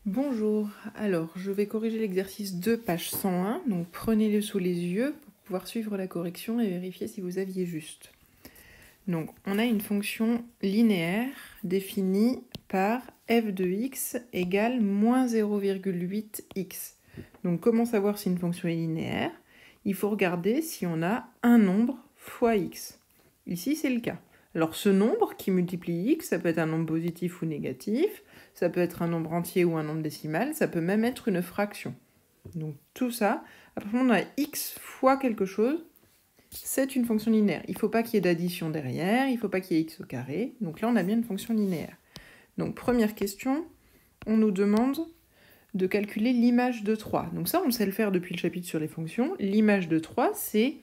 Bonjour, alors je vais corriger l'exercice 2, page 101, donc prenez-le sous les yeux pour pouvoir suivre la correction et vérifier si vous aviez juste. Donc on a une fonction linéaire définie par f de x égale moins 0,8x. Donc comment savoir si une fonction est linéaire? Il faut regarder si on a un nombre fois x. Ici c'est le cas. Alors ce nombre qui multiplie x, ça peut être un nombre positif ou négatif, ça peut être un nombre entier ou un nombre décimal, ça peut même être une fraction. Donc tout ça, après on a x fois quelque chose, c'est une fonction linéaire. Il ne faut pas qu'il y ait d'addition derrière, il ne faut pas qu'il y ait x au carré. Donc là on a bien une fonction linéaire. Donc première question, on nous demande de calculer l'image de 3. Donc ça on sait le faire depuis le chapitre sur les fonctions. L'image de 3 c'est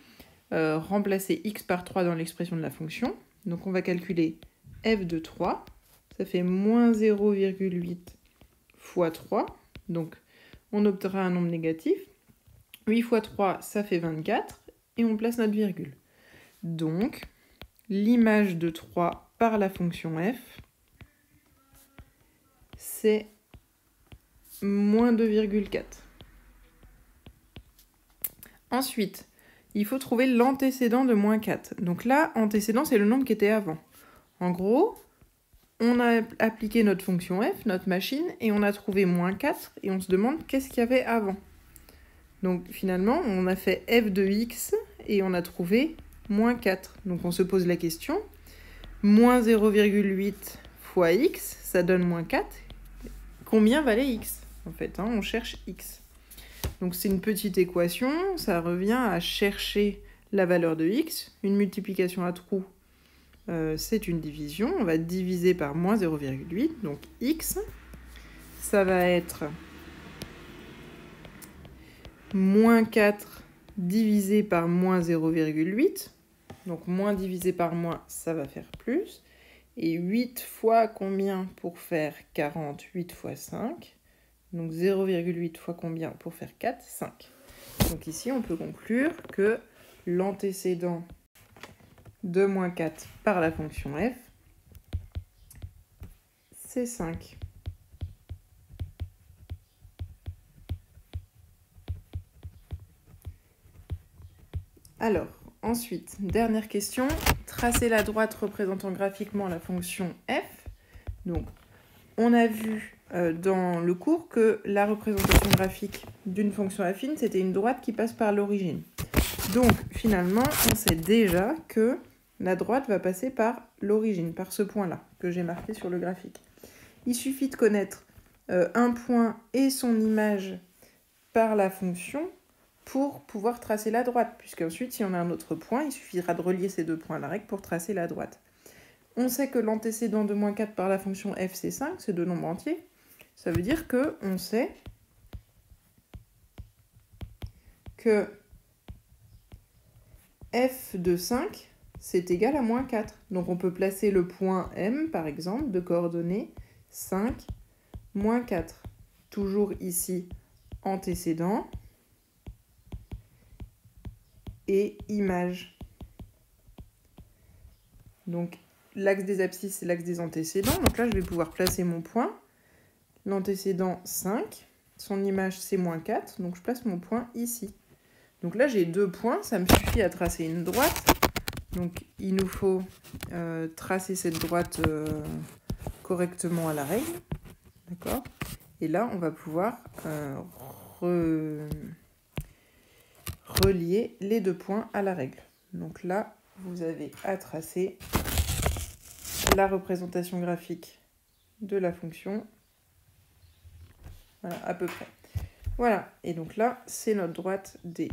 remplacer x par 3 dans l'expression de la fonction. Donc on va calculer f de 3, ça fait moins 0,8 fois 3, donc on obtiendra un nombre négatif. 8 fois 3, ça fait 24, et on place notre virgule. Donc, l'image de 3 par la fonction f, c'est moins 2,4. Ensuite, il faut trouver l'antécédent de moins 4. Donc là, antécédent, c'est le nombre qui était avant. En gros, on a appliqué notre fonction f, notre machine, et on a trouvé moins 4, et on se demande qu'est-ce qu'il y avait avant. Donc finalement, on a fait f de x, et on a trouvé moins 4. Donc on se pose la question, moins 0,8 fois x, ça donne moins 4. Combien valait x? En fait, on cherche x. Donc c'est une petite équation, ça revient à chercher la valeur de x. Une multiplication à trous, c'est une division. On va diviser par moins 0,8, donc x, ça va être moins 4 divisé par moins 0,8. Donc moins divisé par moins, ça va faire plus. Et 8 fois combien pour faire 40? 8 fois 5. Donc 0,8 fois combien pour faire 4? 5. Donc ici, on peut conclure que l'antécédent de moins 4 par la fonction f, c'est 5. Alors, ensuite, dernière question. Tracer la droite représentant graphiquement la fonction f. Donc, on a vu dans le cours que la représentation graphique d'une fonction affine, c'était une droite qui passe par l'origine. Donc, finalement, on sait déjà que la droite va passer par l'origine, par ce point-là, que j'ai marqué sur le graphique. Il suffit de connaître un point et son image par la fonction pour pouvoir tracer la droite, puisqu'ensuite, si on a un autre point, il suffira de relier ces deux points à la règle pour tracer la droite. On sait que l'antécédent de moins 4 par la fonction f, c'est 5, c'est deux nombres entiers. Ça veut dire qu'on sait que f de 5, c'est égal à moins 4. Donc on peut placer le point M, par exemple, de coordonnées 5, moins 4. Toujours ici, antécédent et image. Donc l'axe des abscisses, c'est l'axe des antécédents. Donc là, je vais pouvoir placer mon point. L'antécédent 5, son image, c'est moins 4. Donc je place mon point ici. Donc là, j'ai deux points, ça me suffit à tracer une droite. Donc il nous faut tracer cette droite correctement à la règle. D'accord? Et là, on va pouvoir relier les deux points à la règle. Donc là, vous avez à tracer la représentation graphique de la fonction. Voilà, à peu près. Voilà, et donc là, c'est notre droite D.